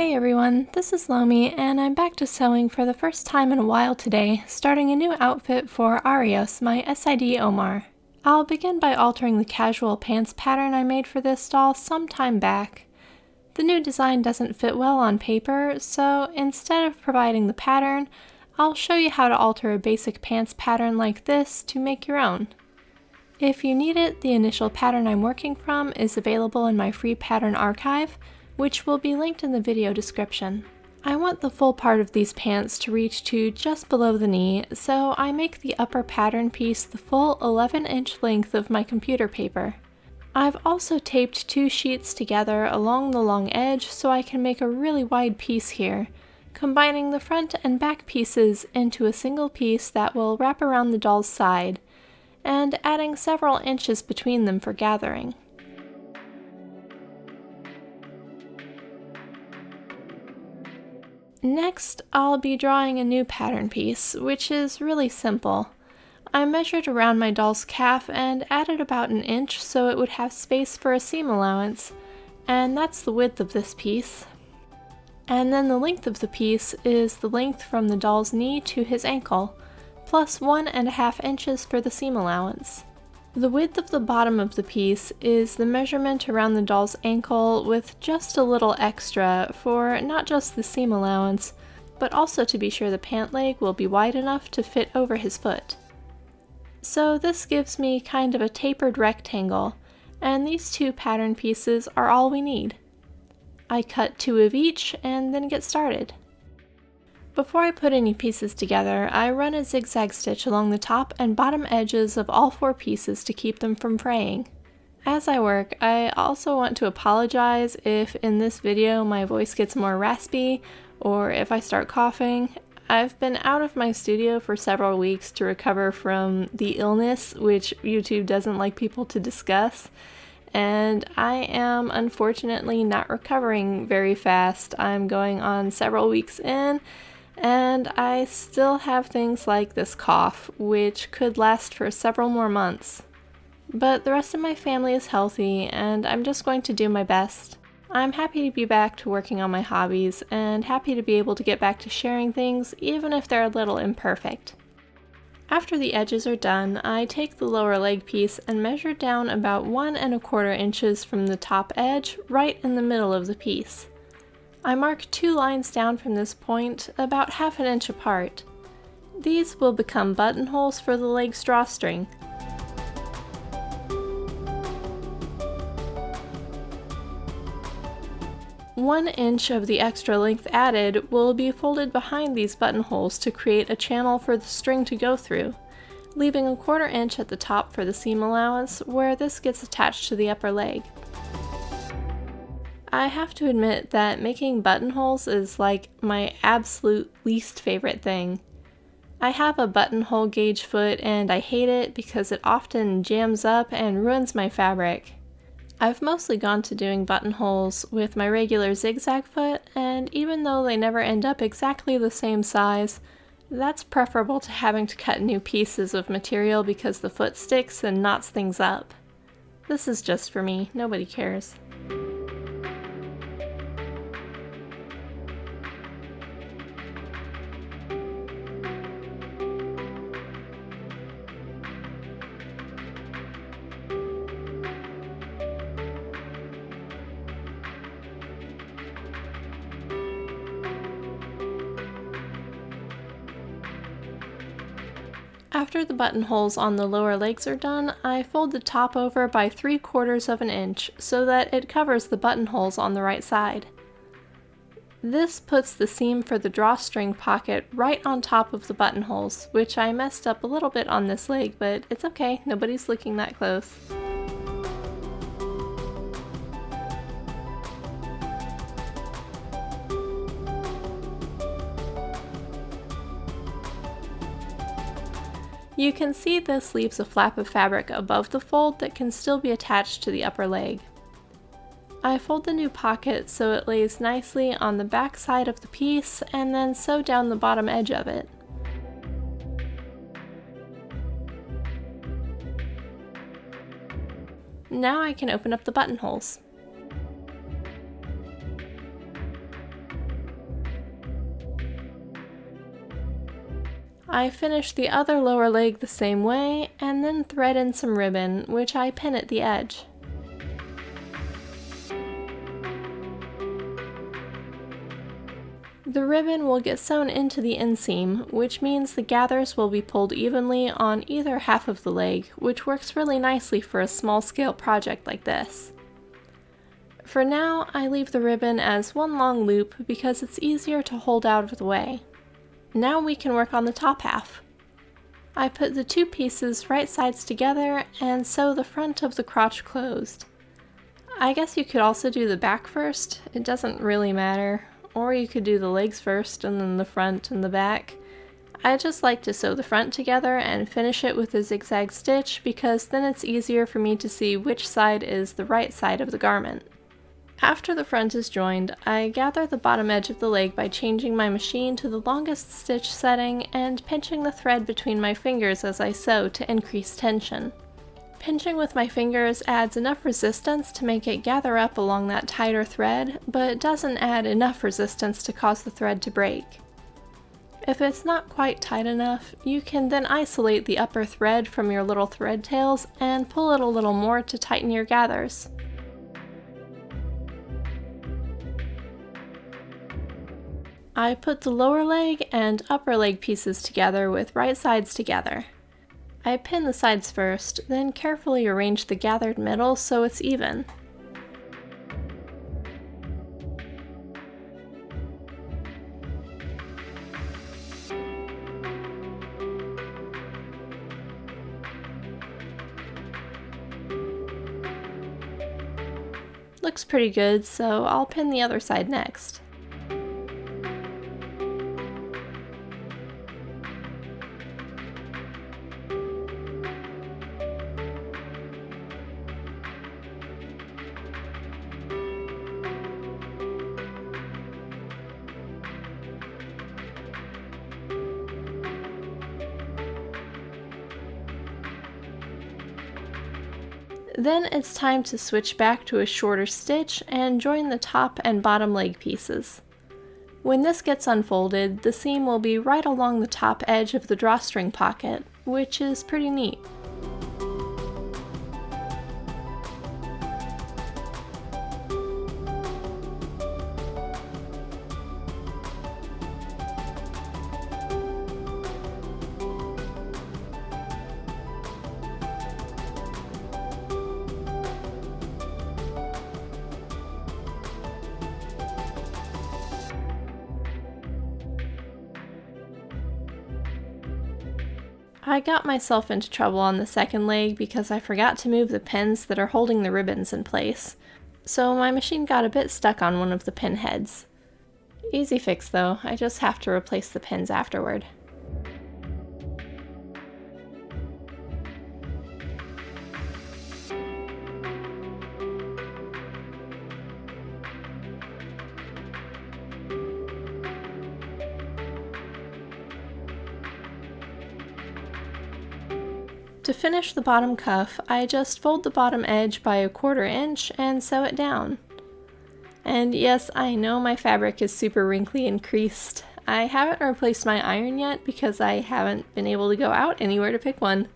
Hey everyone, this is Lomi, and I'm back to sewing for the first time in a while today, starting a new outfit for Arios, my SID Omar. I'll begin by altering the casual pants pattern I made for this doll some time back. The new design doesn't fit well on paper, so instead of providing the pattern, I'll show you how to alter a basic pants pattern like this to make your own. If you need it, the initial pattern I'm working from is available in my free pattern archive, which will be linked in the video description. I want the full part of these pants to reach to just below the knee, so I make the upper pattern piece the full 11-inch length of my computer paper. I've also taped 2 sheets together along the long edge so I can make a really wide piece here, combining the front and back pieces into a single piece that will wrap around the doll's side, and adding several inches between them for gathering. Next, I'll be drawing a new pattern piece, which is really simple. I measured around my doll's calf and added about an inch so it would have space for a seam allowance, and that's the width of this piece. And then the length of the piece is the length from the doll's knee to his ankle, plus 1.5 inches for the seam allowance. The width of the bottom of the piece is the measurement around the doll's ankle with just a little extra for not just the seam allowance, but also to be sure the pant leg will be wide enough to fit over his foot. So this gives me kind of a tapered rectangle, and these 2 pattern pieces are all we need. I cut 2 of each and then get started. Before I put any pieces together, I run a zigzag stitch along the top and bottom edges of all 4 pieces to keep them from fraying. As I work, I also want to apologize if in this video my voice gets more raspy or if I start coughing. I've been out of my studio for several weeks to recover from the illness, which YouTube doesn't like people to discuss, and I am unfortunately not recovering very fast. I'm going on several weeks in, and I still have things like this cough, which could last for several more months. But the rest of my family is healthy, and I'm just going to do my best. I'm happy to be back to working on my hobbies, and happy to be able to get back to sharing things, even if they're a little imperfect. After the edges are done, I take the lower leg piece and measure down about 1.25 inches from the top edge, right in the middle of the piece. I mark 2 lines down from this point, about 1/2 inch apart. These will become buttonholes for the leg's drawstring. One inch of the extra length added will be folded behind these buttonholes to create a channel for the string to go through, leaving 1/4 inch at the top for the seam allowance, where this gets attached to the upper leg. I have to admit that making buttonholes is like my absolute least favorite thing. I have a buttonhole gauge foot and I hate it because it often jams up and ruins my fabric. I've mostly gone to doing buttonholes with my regular zigzag foot, and even though they never end up exactly the same size, that's preferable to having to cut new pieces of material because the foot sticks and knots things up. This is just for me, nobody cares. After the buttonholes on the lower legs are done, I fold the top over by 3/4 inch so that it covers the buttonholes on the right side. This puts the seam for the drawstring pocket right on top of the buttonholes, which I messed up a little bit on this leg, but it's okay, nobody's looking that close. You can see this leaves a flap of fabric above the fold that can still be attached to the upper leg. I fold the new pocket so it lays nicely on the back side of the piece and then sew down the bottom edge of it. Now I can open up the buttonholes. I finish the other lower leg the same way, and then thread in some ribbon, which I pin at the edge. The ribbon will get sewn into the inseam, which means the gathers will be pulled evenly on either half of the leg, which works really nicely for a small-scale project like this. For now, I leave the ribbon as one long loop because it's easier to hold out of the way. Now we can work on the top half. I put the two pieces right sides together and sew the front of the crotch closed. I guess you could also do the back first, it doesn't really matter. Or you could do the legs first and then the front and the back. I just like to sew the front together and finish it with a zigzag stitch because then it's easier for me to see which side is the right side of the garment. After the front is joined, I gather the bottom edge of the leg by changing my machine to the longest stitch setting and pinching the thread between my fingers as I sew to increase tension. Pinching with my fingers adds enough resistance to make it gather up along that tighter thread, but doesn't add enough resistance to cause the thread to break. If it's not quite tight enough, you can then isolate the upper thread from your little thread tails and pull it a little more to tighten your gathers. I put the lower leg and upper leg pieces together with right sides together. I pin the sides first, then carefully arrange the gathered middle so it's even. Looks pretty good, so I'll pin the other side next. Then it's time to switch back to a shorter stitch and join the top and bottom leg pieces. When this gets unfolded, the seam will be right along the top edge of the drawstring pocket, which is pretty neat. I got myself into trouble on the second leg because I forgot to move the pins that are holding the ribbons in place, so my machine got a bit stuck on one of the pin heads. Easy fix though, I just have to replace the pins afterward. To finish the bottom cuff, I just fold the bottom edge by 1/4 inch and sew it down. And yes, I know my fabric is super wrinkly and creased. I haven't replaced my iron yet because I haven't been able to go out anywhere to pick one.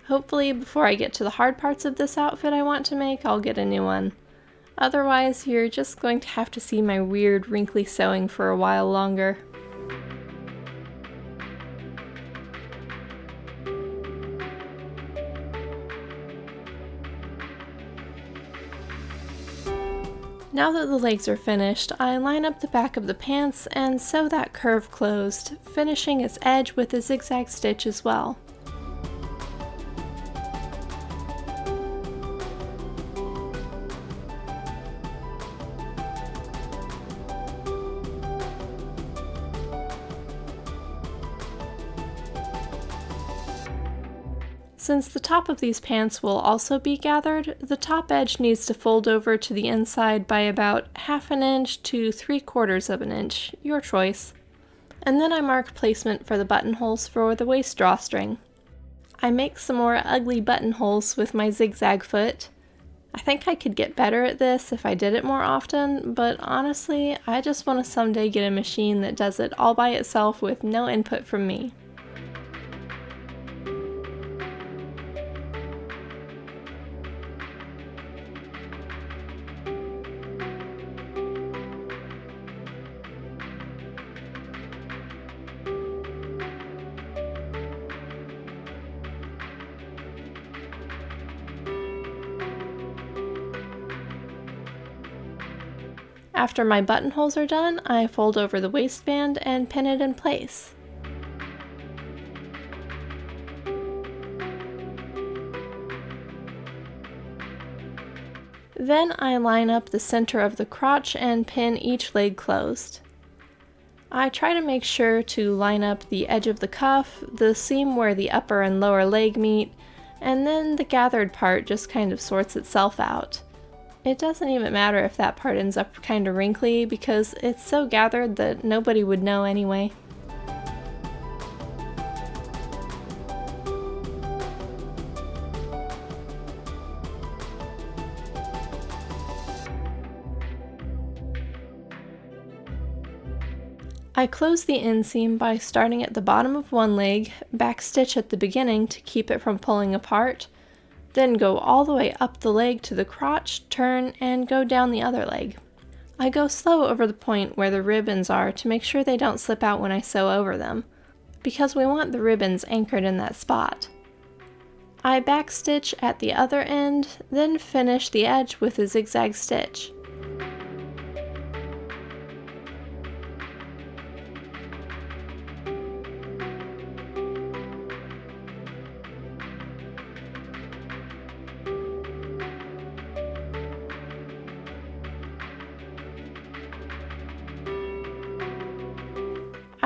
Hopefully before I get to the hard parts of this outfit I want to make, I'll get a new one. Otherwise, you're just going to have to see my weird wrinkly sewing for a while longer. Now that the legs are finished, I line up the back of the pants and sew that curve closed, finishing its edge with a zigzag stitch as well. Since the top of these pants will also be gathered, the top edge needs to fold over to the inside by about 1/2 inch to 3/4 inch, your choice. And then I mark placement for the buttonholes for the waist drawstring. I make some more ugly buttonholes with my zigzag foot. I think I could get better at this if I did it more often, but honestly, I just want to someday get a machine that does it all by itself with no input from me. After my buttonholes are done, I fold over the waistband and pin it in place. Then I line up the center of the crotch and pin each leg closed. I try to make sure to line up the edge of the cuff, the seam where the upper and lower leg meet, and then the gathered part just kind of sorts itself out. It doesn't even matter if that part ends up kind of wrinkly because it's so gathered that nobody would know anyway. I close the inseam by starting at the bottom of one leg, backstitch at the beginning to keep it from pulling apart, then go all the way up the leg to the crotch, turn, and go down the other leg. I go slow over the point where the ribbons are to make sure they don't slip out when I sew over them, because we want the ribbons anchored in that spot. I backstitch at the other end, then finish the edge with a zigzag stitch.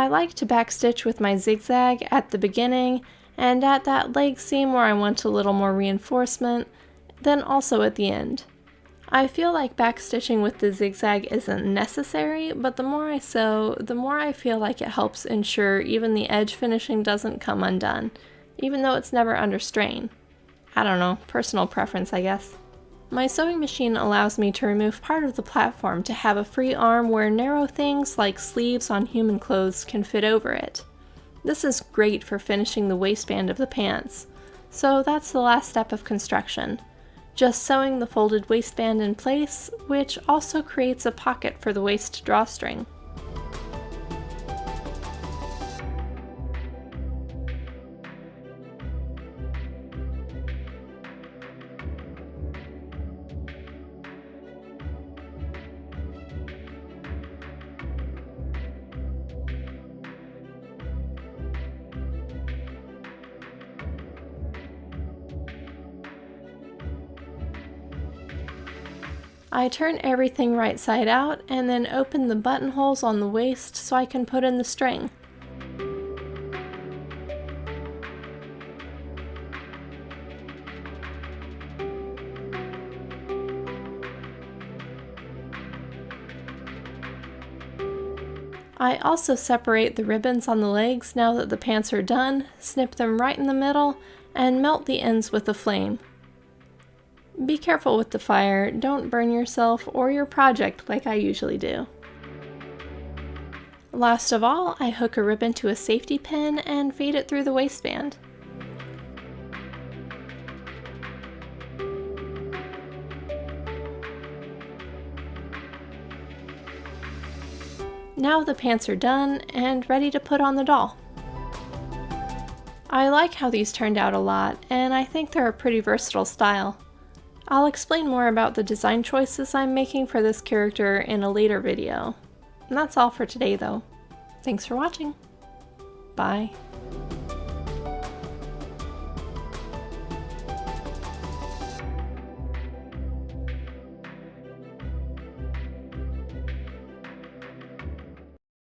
I like to backstitch with my zigzag at the beginning and at that leg seam where I want a little more reinforcement, then also at the end. I feel like backstitching with the zigzag isn't necessary, but the more I sew, the more I feel like it helps ensure even the edge finishing doesn't come undone, even though it's never under strain. I don't know, personal preference I guess. My sewing machine allows me to remove part of the platform to have a free arm where narrow things like sleeves on human clothes can fit over it. This is great for finishing the waistband of the pants. So that's the last step of construction. Just sewing the folded waistband in place, which also creates a pocket for the waist drawstring. I turn everything right side out and then open the buttonholes on the waist so I can put in the string. I also separate the ribbons on the legs now that the pants are done, snip them right in the middle, and melt the ends with a flame. Be careful with the fire, don't burn yourself or your project like I usually do. Last of all, I hook a ribbon to a safety pin and feed it through the waistband. Now the pants are done and ready to put on the doll. I like how these turned out a lot, and I think they're a pretty versatile style. I'll explain more about the design choices I'm making for this character in a later video. And that's all for today though. Thanks for watching. Bye.